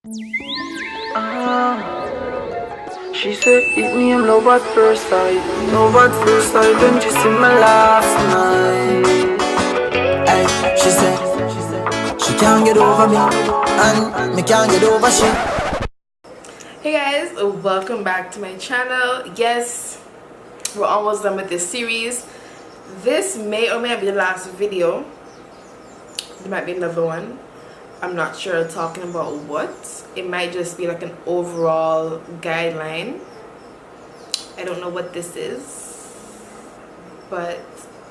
She said it me and love at first sight. Love at first sight when she see my last night. Ay, she said she can't get over me and me can't get over she. Hey guys, welcome back to my channel. Yes, we're almost done with this series. This may or may not be the last video. There might be another one. I'm not sure talking about what. It might just be like an overall guideline. I don't know what this is, but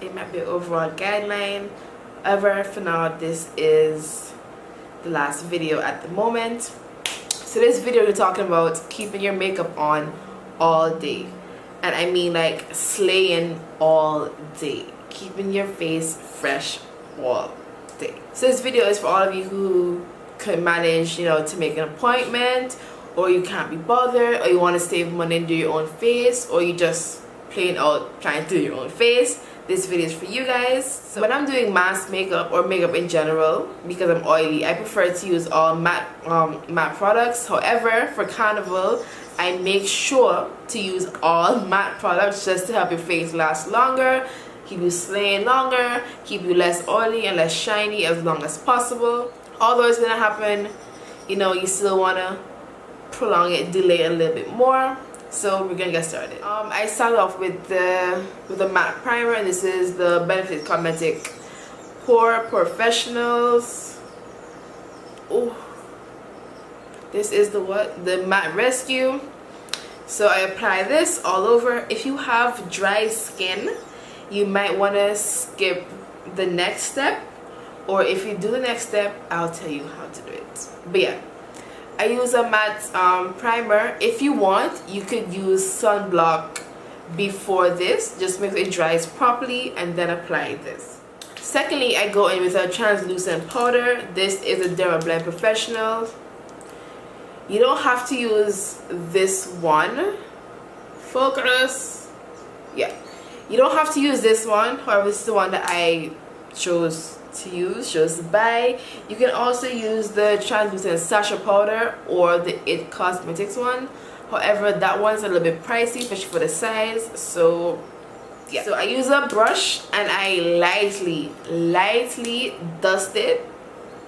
it might be an overall guideline. However, for now, this is the last video at the moment. So this video we're talking about keeping your makeup on all day, and I mean like slaying all day, keeping your face fresh all day. So this video is for all of you who could manage, you know, to make an appointment, or you can't be bothered, or you want to save money and do your own face, or you just plain out trying to do your own face. This video is for you guys. So when I'm doing mask makeup or makeup in general, because I'm oily, I prefer to use all matte products. However, for Carnival, I make sure to use all matte products just to help your face last longer, keep you slaying longer, keep you less oily and less shiny as long as possible. Although it's gonna happen, you know, you still wanna prolong it, delay it a little bit more. So we're gonna get started. I started off with the matte primer, and this is the Benefit Cosmetic Pore Professionals. Oh, this is the matte rescue. So I apply this all over. If you have dry skin, you might want to skip the next step, or if you do the next step, I'll tell you how to do it. But yeah, I use a matte primer. If you want, you could use sunblock before this. Just make sure it dries properly and then apply this. Secondly, I go in with a translucent powder. This is a Dermablend Professional. You don't have to use this one. Focus. Yeah. You don't have to use this one. However, this is the one that I chose to buy. You can also use the translucent Sacha powder or the It Cosmetics one. However, that one's a little bit pricey, especially for the size. So yeah. So I use a brush and I lightly dust it,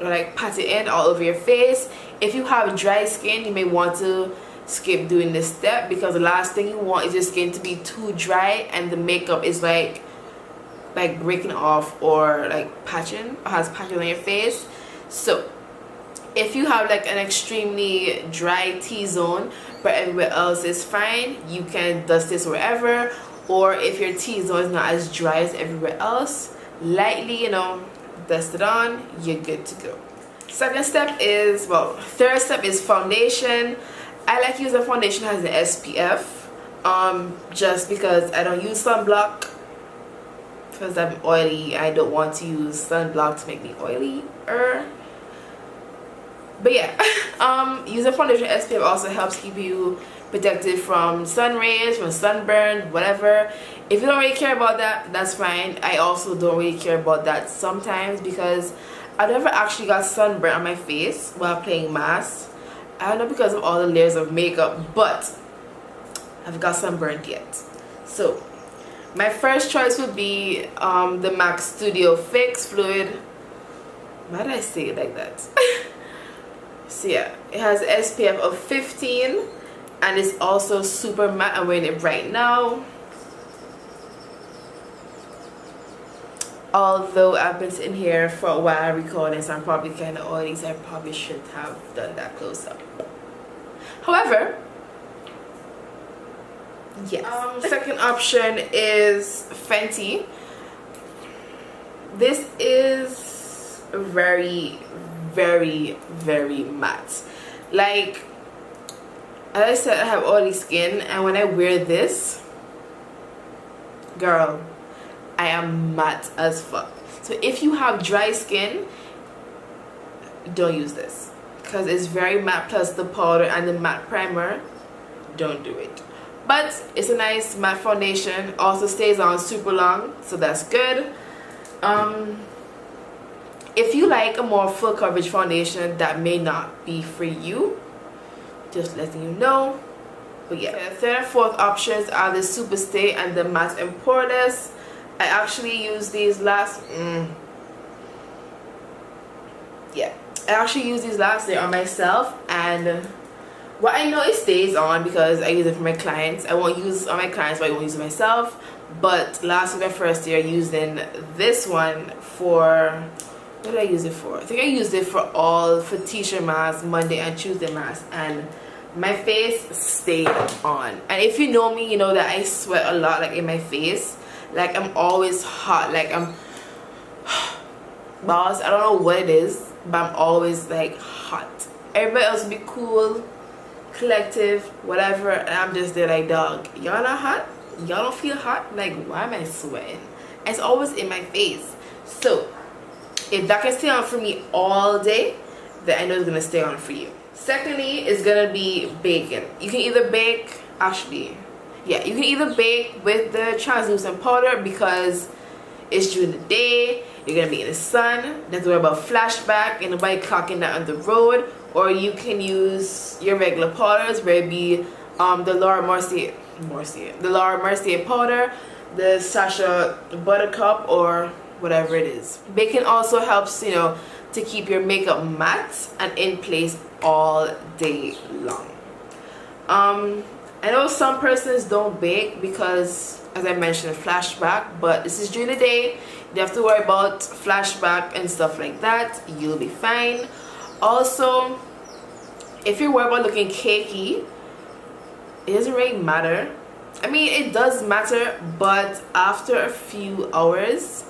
like pat it in all over your face. If you have dry skin, you may want to skip doing this step, because the last thing you want is your skin to be too dry and the makeup is like breaking off or like patching, or has patches on your face. So if you have like an extremely dry T-zone but everywhere else is fine, you can dust this wherever. Or if your T-zone is not as dry as everywhere else, lightly, you know, dust it on, you're good to go. Third step is foundation. I like using a foundation that has an SPF, just because I don't use sunblock, because I'm oily. I don't want to use sunblock to make me oily. But yeah, using foundation SPF also helps keep you protected from sun rays, from sunburn, whatever. If you don't really care about that, that's fine. I also don't really care about that sometimes, because I never actually got sunburn on my face while playing mask. I don't know, because of all the layers of makeup, but I've got sunburned yet. So my first choice would be the MAC Studio Fix Fluid. Why did I say it like that? So yeah, it has SPF of 15 and it's also super matte. I'm wearing it right now. Although I've been sitting here for a while recording, so I'm probably kind of oily, so I probably shouldn't have done that close up. However, yes. Second option is Fenty. This is very matte. Like, as I said, I have oily skin, and when I wear this, girl, I am matte as fuck. So if you have dry skin, don't use this, because it's very matte, plus the powder and the matte primer, don't do it. But it's a nice matte foundation, also stays on super long, so that's good. If you like a more full coverage foundation, that may not be for you. Just letting you know. But yeah, the third and fourth options are the Super Stay and the Matte and Poreless. I actually use these last I actually used these last year on myself, and what I know it stays on because I use it for my clients. I won't use it on my clients, but I won't use it myself. But last week, my first year, using this one for, what did I use it for? I think I used it for t-shirt masks, Monday and Tuesday masks, and my face stayed on. And if you know me, you know that I sweat a lot, like in my face. Like I'm always hot, like I'm boss, I don't know what it is, but I'm always like hot. Everybody else will be cool, collective, whatever, and I'm just there like, dog, y'all not hot? Y'all don't feel hot? Like, why am I sweating? It's always in my face. So if that can stay on for me all day, then I know it's gonna stay on for you. Secondly, is gonna be baking. You can either bake, you can either bake with the translucent powder because it's during the day, you're gonna be in the sun, don't have to worry about flashback and nobody clocking that on the road. Or you can use your regular powders, where it be the Laura Mercier powder, the Sasha Buttercup, or whatever it is. Baking also helps, you know, to keep your makeup matte and in place all day long. I know some persons don't bake because, as I mentioned, flashback, but this is during the day. You don't have to worry about flashback and stuff like that. You'll be fine. Also, if you're worried about looking cakey, it doesn't really matter. I mean, it does matter, but after a few hours,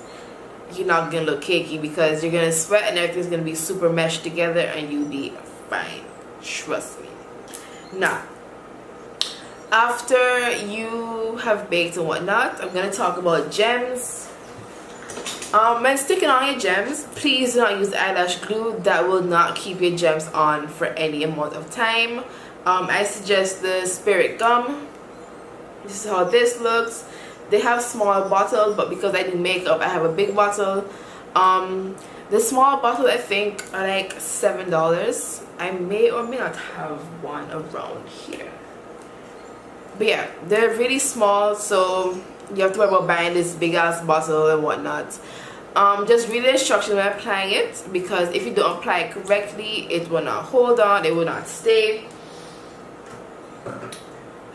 you're not gonna look cakey because you're gonna sweat and everything's gonna be super meshed together and you'll be fine. Trust me. Now, after you have baked and whatnot, I'm gonna talk about gems. When sticking on your gems, please do not use eyelash glue. That will not keep your gems on for any amount of time. I suggest the Spirit Gum. This is how this looks. They have small bottles, but because I do makeup, I have a big bottle. The small bottle, I think, are like $7. I may or may not have one around here. But yeah, they're really small, so you have to worry about buying this big ass bottle and whatnot. Just read the instructions when applying it, because if you don't apply it correctly, it will not hold on, it will not stay.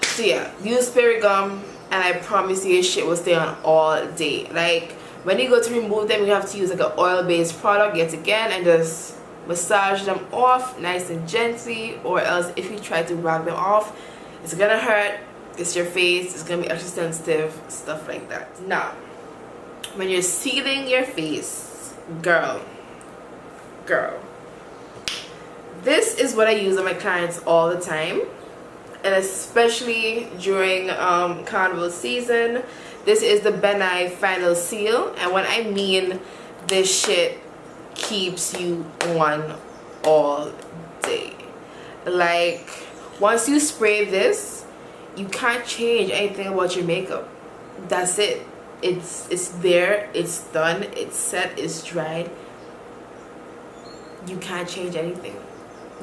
So yeah, use Spirit Gum, and I promise you, your shit will stay on all day. Like when you go to remove them, you have to use like an oil-based product yet again, and just massage them off nice and gently, or else if you try to rag them off, it's gonna hurt. It's your face, it's gonna be extra sensitive, stuff like that. Now, when you're sealing your face, girl, this is what I use on my clients all the time, and especially during carnival season. This is the Nye Final Seal, and when I mean this shit keeps you on all day. Like, once you spray this, you can't change anything about your makeup. That's it. It's there, it's done, it's set, it's dried. You can't change anything.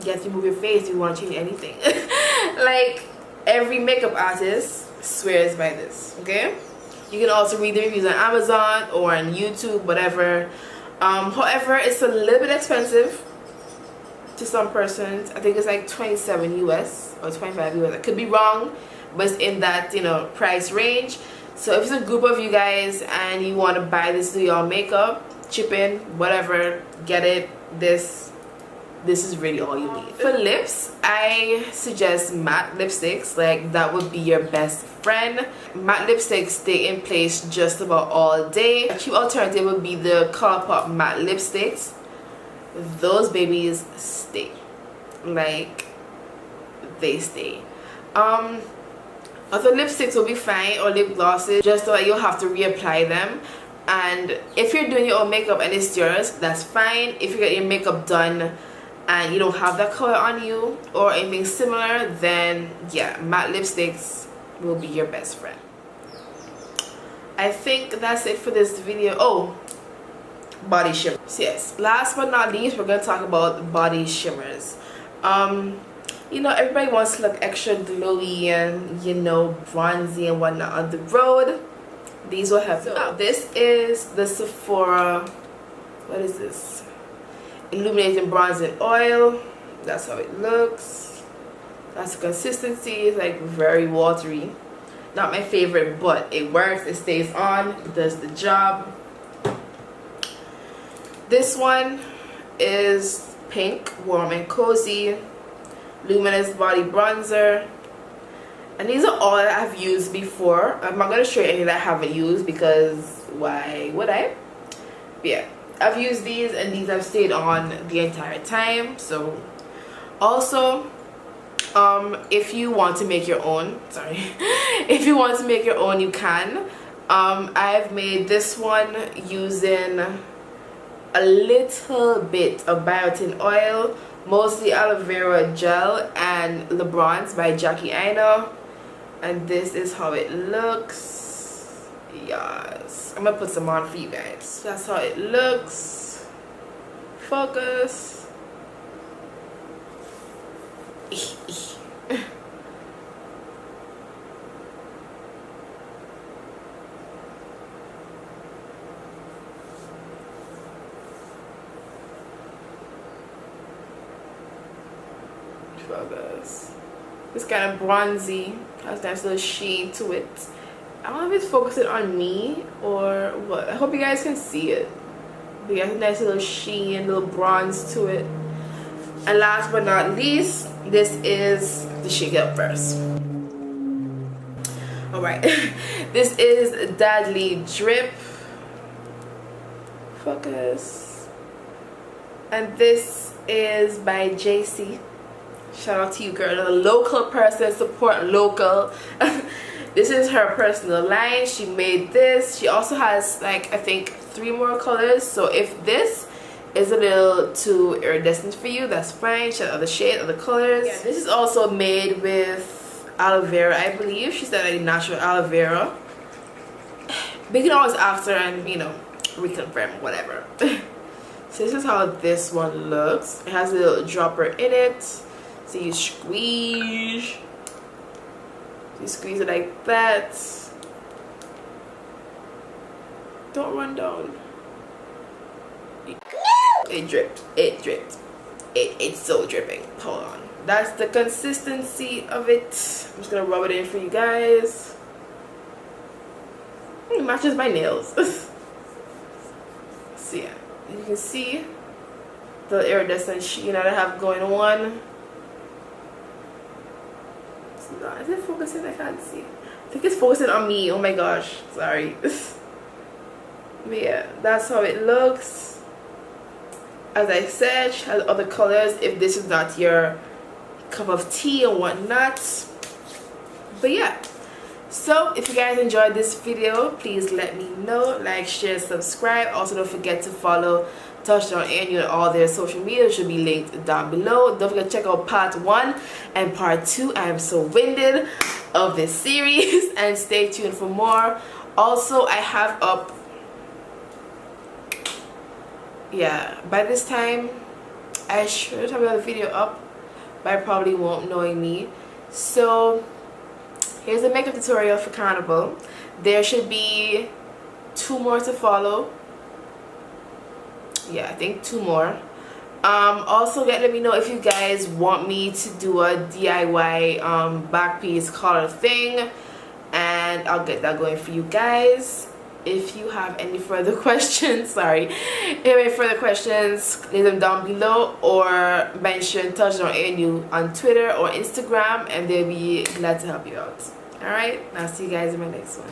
You have to move your face if you want to change anything. Like, every makeup artist swears by this, okay? You can also read the reviews on Amazon or on YouTube, whatever. However, it's a little bit expensive to some persons. I think it's like 27 US or 25 US. I could be wrong, but it's in that, you know, price range. So if it's a group of you guys and you want to buy this to your makeup, chip in, whatever, get it. This is really all you need. For lips, I suggest matte lipsticks. Like, that would be your best friend. Matte lipsticks stay in place just about all day. A cheap alternative would be the ColourPop matte lipsticks. Those babies stay. Like, they stay. Other lipsticks will be fine, or lip glosses, just so that you'll have to reapply them. And if you're doing your own makeup and it's yours, that's fine. If you get your makeup done and you don't have that color on you or anything similar, then yeah, matte lipsticks will be your best friend. I think that's it for this video. Oh, body shimmers. So yes, last but not least, we're gonna talk about body shimmers. You know, everybody wants to look extra glowy and, you know, bronzy and whatnot on the road. These will help. So, this is the Sephora, what is this? Illuminating Bronzing Oil. That's how it looks. That's the consistency. It's like very watery. Not my favorite, but it works. It stays on. It does the job. This one is pink, warm and cozy. Luminous body bronzer. And these are all that I've used before. I'm not going to show you any that I haven't used because why would I? But yeah, I've used these and these have stayed on the entire time. So also, if you want to make your own, if you want to make your own, you can. I've made this one using a little bit of biotin oil, mostly aloe vera gel, and Le Bronze by Jaycie Aina. And this is how it looks. Yes, I'm gonna put some on for you guys. That's how it looks. Focus. Focus. It's kind of bronzy, has a nice little sheen to it. I don't know if it's focusing on me or what. I hope you guys can see it. But it has a nice little sheen, little bronze to it. And last but not least, this is the shake it up first. Alright, this is Dadli Drip. Focus. And this is by Jaycie. Shout out to you, girl. A local person, support local. This is her personal line. She made this. She also has, like, I think 3 more colors. So if this is a little too iridescent for you, that's fine. She has other shade, other colors. Yeah, this is also made with aloe vera, I believe. She said like natural aloe vera. But you can always ask her and, you know, reconfirm, whatever. So this is how this one looks. It has a little dropper in it. So you squeeze it like that. Don't run down. It dripped. It's so dripping. Hold on. That's the consistency of it. I'm just gonna rub it in for you guys. It matches my nails. So yeah, you can see the iridescent sheen that I have going on. Is it focusing? I can't see. I think it's focusing on me. Oh my gosh, sorry. But yeah, that's how it looks. As I said, she has other colors if this is not your cup of tea and whatnot. But yeah, so if you guys enjoyed this video, please let me know. Like, share, subscribe. Also don't forget to follow Touchdown and all their social media should be linked down below. Don't forget to check out part 1 and part 2. I am so winded of this series. And stay tuned for more. Also, I have up, yeah, by this time I should have another video up, but I probably won't, knowing me. So here's a makeup tutorial for Carnival. There should be 2 more to follow. Yeah, I think 2 more. Also let me know if you guys want me to do a DIY back piece collar thing, and I'll get that going for you guys. If you have any further questions, if you have any further questions, leave them down below or mention Touchdown ANU on Twitter or Instagram, and they'll be glad to help you out. Alright, I'll see you guys in my next one.